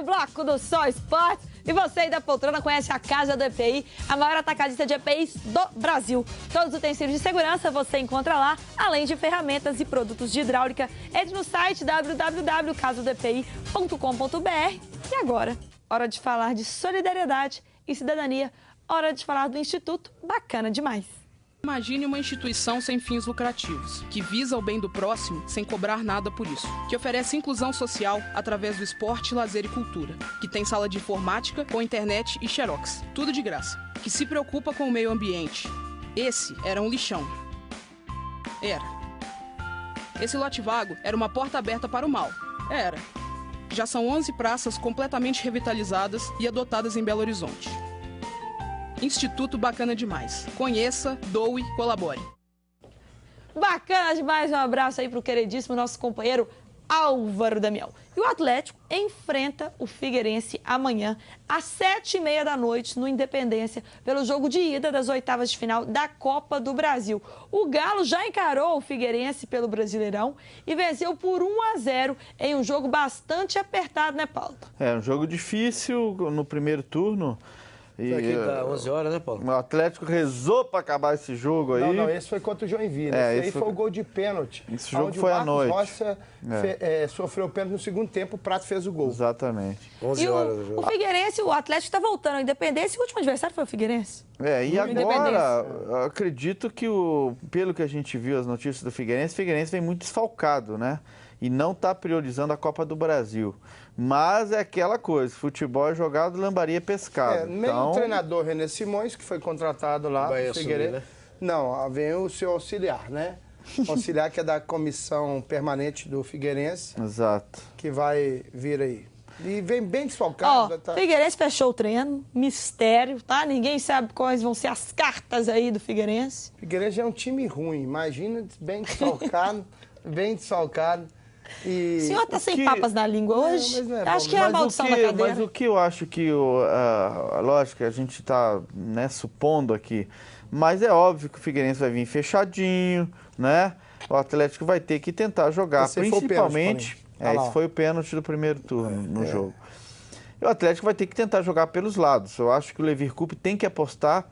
bloco do Só Esportes. E você aí da poltrona conhece a Casa do EPI, a maior atacadista de EPIs do Brasil. Todos os utensílios de segurança você encontra lá, além de ferramentas e produtos de hidráulica. Entre no site www.casadoepi.com.br. E agora, hora de falar de solidariedade e cidadania. Hora de falar do Instituto Bacana Demais. Imagine uma instituição sem fins lucrativos, que visa o bem do próximo sem cobrar nada por isso, que oferece inclusão social através do esporte, lazer e cultura, que tem sala de informática com internet e xerox, tudo de graça, que se preocupa com o meio ambiente. Esse era um lixão. Era. Esse lote vago era uma porta aberta para o mal. Era. Já são 11 praças completamente revitalizadas e adotadas em Belo Horizonte. Instituto Bacana Demais. Conheça, doe, colabore. Bacana demais, um abraço aí pro queridíssimo nosso companheiro Álvaro Damião. E o Atlético enfrenta o Figueirense amanhã, às 7h30 da noite, no Independência, pelo jogo de ida das oitavas de final da Copa do Brasil. O Galo já encarou o Figueirense pelo Brasileirão e venceu por 1-0 em um jogo bastante apertado, né, Paulo? É, um jogo difícil no primeiro turno. E aqui dá 11 horas, né, Paulo? O Atlético rezou para acabar esse jogo aí. Não, esse foi contra o Joinville. Esse aí foi o gol de pênalti. Esse jogo foi à noite. O Rocha sofreu o pênalti no segundo tempo, o Prato fez o gol. Exatamente. 11 horas. O Figueirense, o Atlético está voltando ao Independência. O último adversário foi o Figueirense. E agora, eu acredito que, pelo que a gente viu as notícias do Figueirense, o Figueirense vem muito desfalcado, né? E não está priorizando a Copa do Brasil. Mas é aquela coisa, futebol é jogado, lambaria pescado. Nem o treinador René Simões, que foi contratado lá vai assumir, né? Não, vem o seu auxiliar, né? O auxiliar que é da comissão permanente do Figueirense. Exato. Que vai vir aí. E vem bem desfalcado. Figueirense fechou o treino, mistério, tá? Ninguém sabe quais vão ser as cartas aí do Figueirense. Figueirense é um time ruim, imagina, bem desfalcado, bem desfalcado. O senhor tá sem papas na língua hoje? Acho que é a maldição da cadeira. Mas o que eu acho que, lógico, a gente está supondo aqui, mas é óbvio que o Figueirense vai vir fechadinho, né? O Atlético vai ter que tentar jogar, principalmente... esse foi o pênalti do primeiro turno no jogo. E o Atlético vai ter que tentar jogar pelos lados. Eu acho que o Levir Coupe tem que apostar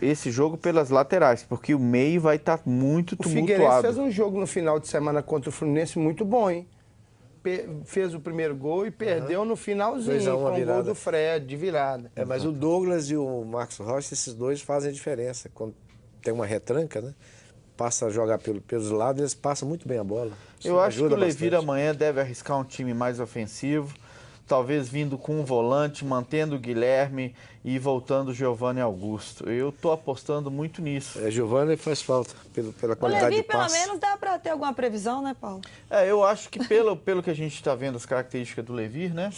esse jogo pelas laterais, porque o meio vai estar muito tumultuado. O Figueirense fez um jogo no final de semana contra o Fluminense muito bom, hein? Fez o primeiro gol e perdeu no finalzinho, com o gol do Fred, de virada. Mas o Douglas e o Marcos Rocha, esses dois fazem a diferença. Quando tem uma retranca, né? Passa a jogar pelos lados, eles passam muito bem a bola. Eu acho que o Levir amanhã deve arriscar um time mais ofensivo, talvez vindo com um volante, mantendo o Guilherme e voltando o Giovani Augusto. Eu estou apostando muito nisso. Giovani faz falta, pela qualidade de passe. O Levir, pelo menos, dá para ter alguma previsão, né, Paulo? Eu acho que pelo que a gente está vendo as características do Levir, né?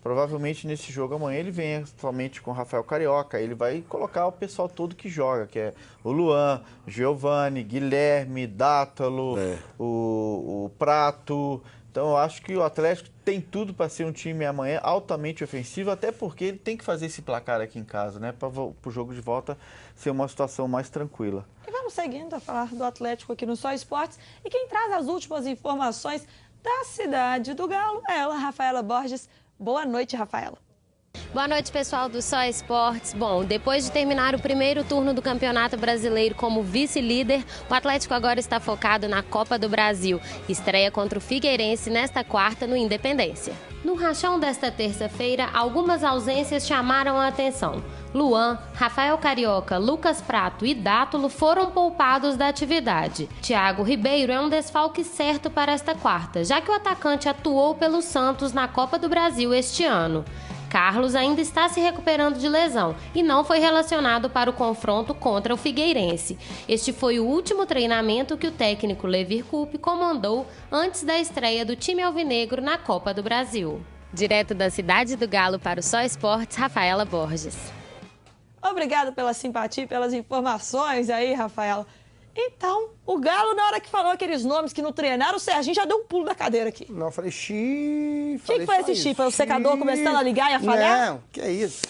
Provavelmente nesse jogo amanhã ele vem somente com o Rafael Carioca. Ele vai colocar o pessoal todo que joga, que é o Luan, Giovani, Guilherme, Dátalo, o Prato. Então, eu acho que o Atlético tem tudo para ser um time amanhã altamente ofensivo, até porque ele tem que fazer esse placar aqui em casa, né? Para o jogo de volta ser uma situação mais tranquila. E vamos seguindo a falar do Atlético aqui no Só Esportes. E quem traz as últimas informações da cidade do Galo é ela, Rafaela Borges. Boa noite, Rafaela. Boa noite, pessoal do Só Esportes. Bom, depois de terminar o primeiro turno do Campeonato Brasileiro como vice-líder, o Atlético agora está focado na Copa do Brasil. Estreia contra o Figueirense nesta quarta no Independência. No rachão desta terça-feira, algumas ausências chamaram a atenção. Luan, Rafael Carioca, Lucas Prato e Dátolo foram poupados da atividade. Thiago Ribeiro é um desfalque certo para esta quarta, já que o atacante atuou pelo Santos na Copa do Brasil este ano. Carlos ainda está se recuperando de lesão e não foi relacionado para o confronto contra o Figueirense. Este foi o último treinamento que o técnico Levir Coupe comandou antes da estreia do time alvinegro na Copa do Brasil. Direto da cidade do Galo para o Só Esportes, Rafaela Borges. Obrigada pela simpatia e pelas informações aí, Rafaela. Então, o Galo, na hora que falou aqueles nomes que não treinaram, o Serginho já deu um pulo da cadeira aqui. Não, eu falei xiii. O que foi esse xiii? Foi o secador começando a ligar e a falhar? Não, que é isso,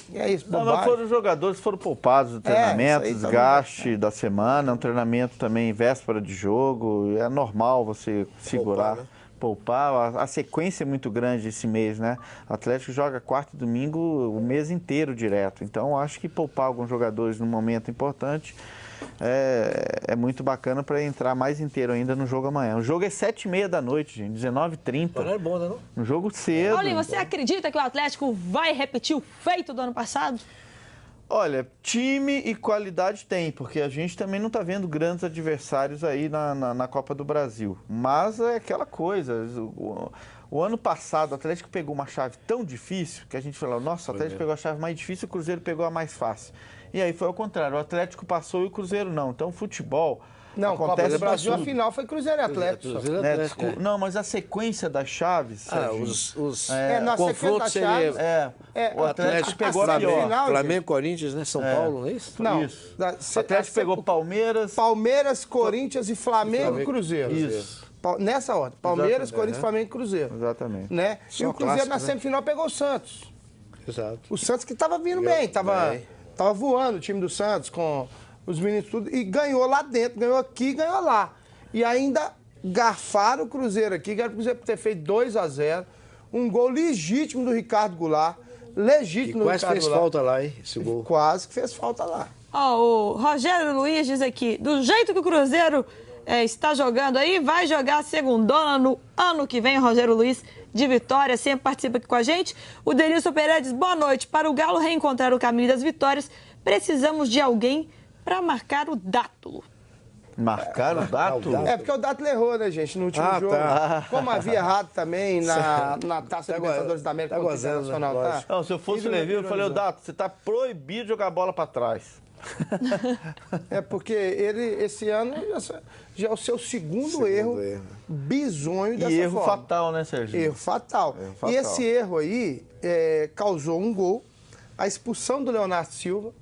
Não, foram os jogadores, foram poupados do treinamento, desgaste da semana, um treinamento também véspera de jogo, é normal você segurar. poupar. A sequência é muito grande esse mês, né? O Atlético joga quarta e domingo o mês inteiro direto. Então, acho que poupar alguns jogadores num momento importante é muito bacana para entrar mais inteiro ainda no jogo amanhã. O jogo é 7h30 da noite, gente, 19h30. Não é bom, né, não? Um jogo cedo. Paulinho, você acredita que o Atlético vai repetir o feito do ano passado? Olha, time e qualidade tem, porque a gente também não está vendo grandes adversários aí na Copa do Brasil. Mas é aquela coisa, o ano passado o Atlético pegou uma chave tão difícil que a gente falou, nossa, o Atlético pegou a chave mais difícil e o Cruzeiro pegou a mais fácil. E aí foi ao contrário, o Atlético passou e o Cruzeiro não. Então, futebol... Não, acontece Copa do Brasil, a final foi Cruzeiro e Atlético. Não, mas a sequência das chaves, Serginho, confrontos seria... o Atlético pegou a pior. Final, Flamengo, Corinthians, né? São Paulo, não é isso? Não. Isso. O Atlético pegou Palmeiras, Corinthians e Flamengo e Cruzeiro. Isso. Nessa ordem. Palmeiras, Exatamente. Corinthians, Flamengo e Cruzeiro. Exatamente. Né? E o Cruzeiro clássico, na semifinal pegou o Santos. Exato. O Santos que estava vindo bem, tava voando o time do Santos com os meninos tudo, e ganhou lá dentro, ganhou aqui, ganhou lá. E ainda garfaram o Cruzeiro aqui, que era o Cruzeiro ter feito 2-0, um gol legítimo do Ricardo Goulart, legítimo do Ricardo Goulart. Quase fez falta lá, hein, esse gol. Quase que fez falta lá. O Rogério Luiz diz aqui, do jeito que o Cruzeiro está jogando aí, vai jogar a segundona no ano que vem, o Rogério Luiz de Vitória, sempre participa aqui com a gente. O Denilson Pereira diz, boa noite, para o Galo reencontrar o caminho das vitórias, precisamos de alguém para marcar o Dátulo. Marcar o Dátulo? É porque o Dátulo errou, né, gente, no último jogo. Tá. Como havia errado também na Taça Libertadores da América contra o Internacional, tá? Não, se eu fosse o Levi, eu falei, Dátulo, você está proibido de jogar a bola para trás. É porque ele, esse ano, já é o seu segundo erro bizonho dessa forma. E erro forma. fatal, né, Serginho? Erro fatal. E esse erro aí causou um gol, a expulsão do Leonardo Silva,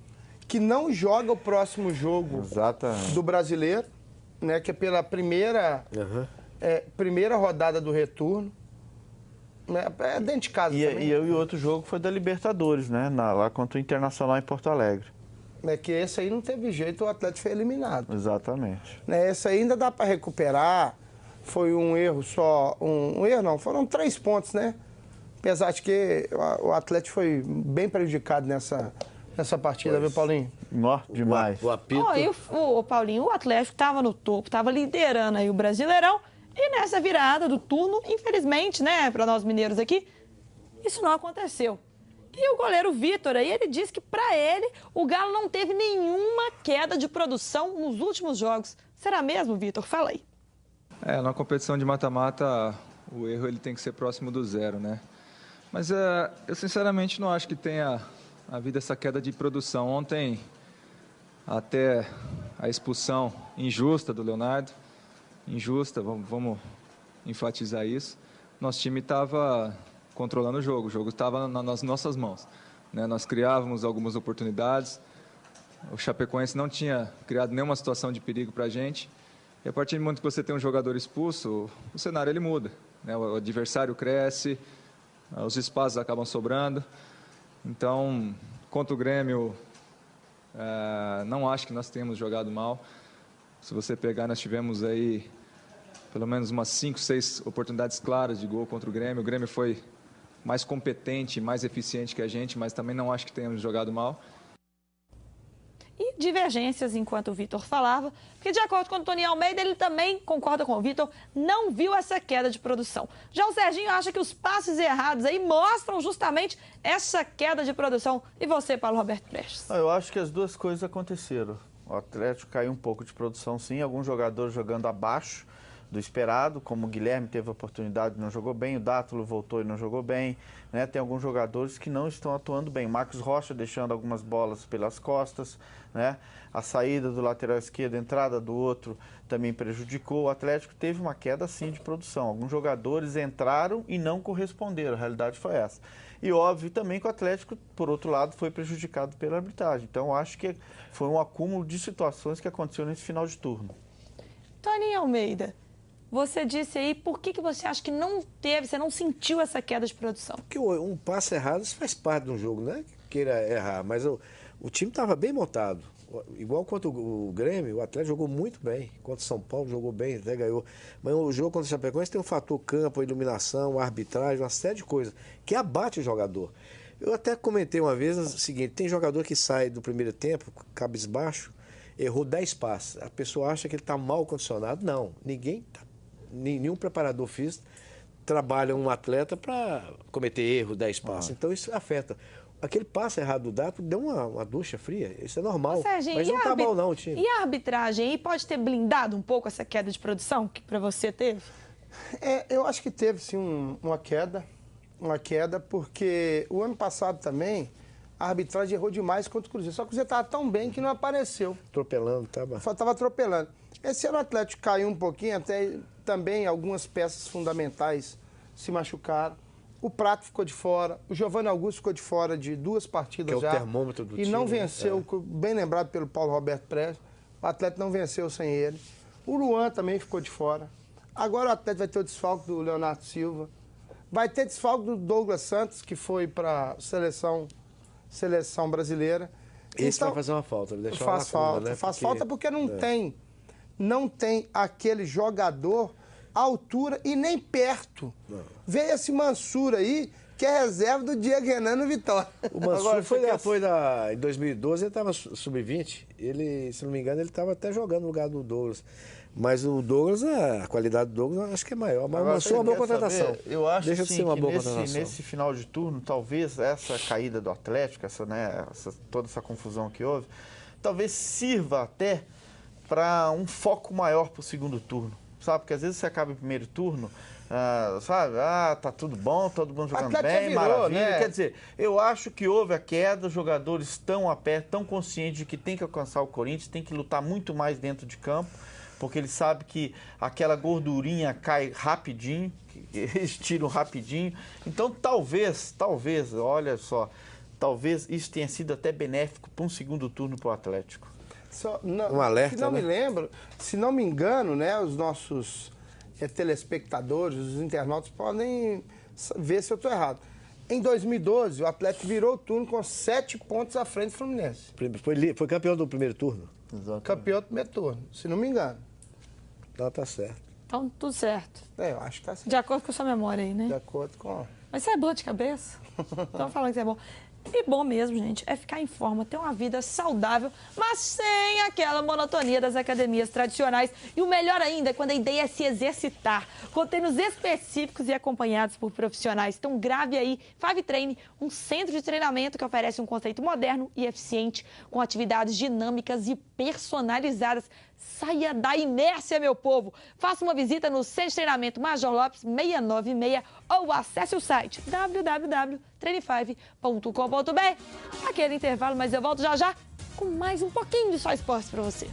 que não joga o próximo jogo do Brasileiro, né, que é pela primeira rodada do retorno. Né, dentro de casa também. E o outro jogo foi da Libertadores, né, lá contra o Internacional em Porto Alegre. Que esse aí não teve jeito, o Atlético foi eliminado. Exatamente. Esse aí ainda dá para recuperar. Foi um erro só. Um erro não, foram 3 pontos, né? Apesar de que o Atlético foi bem prejudicado nessa partida, viu, Paulinho? Demais. O apito. Paulinho, o Atlético estava no topo, estava liderando aí o Brasileirão. E nessa virada do turno, infelizmente, né, para nós mineiros aqui, isso não aconteceu. E o goleiro Vitor aí, ele disse que para ele o Galo não teve nenhuma queda de produção nos últimos jogos. Será mesmo, Vitor? Fala aí. Na competição de mata-mata, o erro ele tem que ser próximo do zero, né? Mas eu sinceramente não acho que tenha havido essa queda de produção. Ontem, até a expulsão injusta do Leonardo, vamos enfatizar isso, nosso time estava controlando o jogo estava nas nossas mãos, né? Nós criávamos algumas oportunidades, o Chapecoense não tinha criado nenhuma situação de perigo para a gente, e a partir do momento que você tem um jogador expulso, o cenário ele muda, né? O adversário cresce, os espaços acabam sobrando. Então, contra o Grêmio, não acho que nós tenhamos jogado mal. Se você pegar, nós tivemos aí pelo menos umas 5, 6 oportunidades claras de gol contra o Grêmio. O Grêmio foi mais competente, mais eficiente que a gente, mas também não acho que tenhamos jogado mal. E divergências enquanto o Vitor falava, porque de acordo com o Tony Almeida, ele também concorda com o Vitor, não viu essa queda de produção. Já o Serginho acha que os passes errados aí mostram justamente essa queda de produção. E você, Paulo Roberto Prestes? Eu acho que as duas coisas aconteceram. O Atlético caiu um pouco de produção, sim, alguns jogadores jogando abaixo do esperado, como o Guilherme teve a oportunidade e não jogou bem, o Dátulo voltou e não jogou bem, né? Tem alguns jogadores que não estão atuando bem. Marcos Rocha deixando algumas bolas pelas costas, né? A saída do lateral esquerdo, a entrada do outro também prejudicou. O Atlético teve uma queda sim de produção. Alguns jogadores entraram e não corresponderam, a realidade foi essa. E óbvio também que o Atlético, por outro lado, foi prejudicado pela arbitragem. Então acho que foi um acúmulo de situações que aconteceu nesse final de turno. Toninho Almeida, você disse aí, por que você acha que não teve, você não sentiu essa queda de produção? Porque um passe errado faz parte de um jogo, né? Queira errar, mas o time estava bem montado. igual contra o Grêmio, o Atlético jogou muito bem. Contra o São Paulo jogou bem, até ganhou. Mas o jogo contra o Chapecoense tem um fator campo, a iluminação, a arbitragem, uma série de coisas que abate o jogador. Eu até comentei uma vez o seguinte, tem jogador que sai do primeiro tempo, cabisbaixo, errou 10 passes. A pessoa acha que ele está mal condicionado. Não, nenhum preparador físico trabalha um atleta para cometer erro 10 passes. Então isso afeta. Aquele passe errado do Dato deu uma ducha fria, isso é normal. Serginho, mas não tá mal não, time. E a arbitragem aí pode ter blindado um pouco essa queda de produção que para você teve? Eu acho que teve sim uma queda, porque o ano passado também a arbitragem errou demais contra o Cruzeiro. Só que o Cruzeiro estava tão bem que não apareceu. Atropelando, Estava atropelando. Esse ano o Atlético caiu um pouquinho, até também algumas peças fundamentais se machucaram. O Prato ficou de fora, o Giovanni Augusto ficou de fora de 2 partidas já. Que é o termômetro do time. E não venceu, bem lembrado pelo Paulo Roberto Prestes. O Atlético não venceu sem ele. O Luan também ficou de fora. Agora o Atlético vai ter o desfalque do Leonardo Silva. Vai ter desfalque do Douglas Santos, que foi para a seleção brasileira. Esse então, vai fazer uma falta. Faz falta, né? Faz falta porque não tem aquele jogador à altura e nem perto. Não. Veio esse Mansur aí, que é reserva do Diego Renan no Vitória. O Mansur em 2012, ele estava sub-20. Ele, se não me engano, ele estava até jogando no lugar do Douglas. Mas o Douglas, a qualidade do Douglas, acho que é maior. Mas o Mansur é uma boa contratação. Eu acho Deixa de ser uma boa contratação. Nesse final de turno, talvez essa caída do Atlético, toda essa confusão que houve, talvez sirva até para um foco maior para o segundo turno. Sabe? Porque às vezes você acaba o primeiro turno, tá tudo bom, todo mundo jogando bem, maravilha. Né? Quer dizer, eu acho que houve a queda, os jogadores estão a pé, estão conscientes de que tem que alcançar o Corinthians, tem que lutar muito mais dentro de campo, porque ele sabe que aquela gordurinha cai rapidinho, eles tiram rapidinho. Então talvez, olha só, talvez isso tenha sido até benéfico para um segundo turno para o Atlético. Um alerta, se não né? me lembro, se não me engano, né, os nossos telespectadores, os internautas podem ver se eu estou errado. Em 2012, o Atlético virou o turno com 7 pontos à frente do Fluminense. Foi campeão do primeiro turno? Exatamente. Campeão do primeiro turno, se não me engano. Então tá certo. Então, tudo certo. Eu acho que tá certo. De acordo com a sua memória aí, né? De acordo com... Mas você é boa de cabeça? Então falando que você é bom. E bom mesmo, gente, é ficar em forma, ter uma vida saudável, mas sem aquela monotonia das academias tradicionais. E o melhor ainda é quando a ideia é se exercitar, com treinos específicos e acompanhados por profissionais. Então grave aí Five Train, um centro de treinamento que oferece um conceito moderno e eficiente, com atividades dinâmicas e personalizadas. Saia da inércia, meu povo! Faça uma visita no Centro de Treinamento Major Lopes 696 ou acesse o site www.treine5.com.br. Aquele intervalo, mas eu volto já já com mais um pouquinho de Só Esportes para você.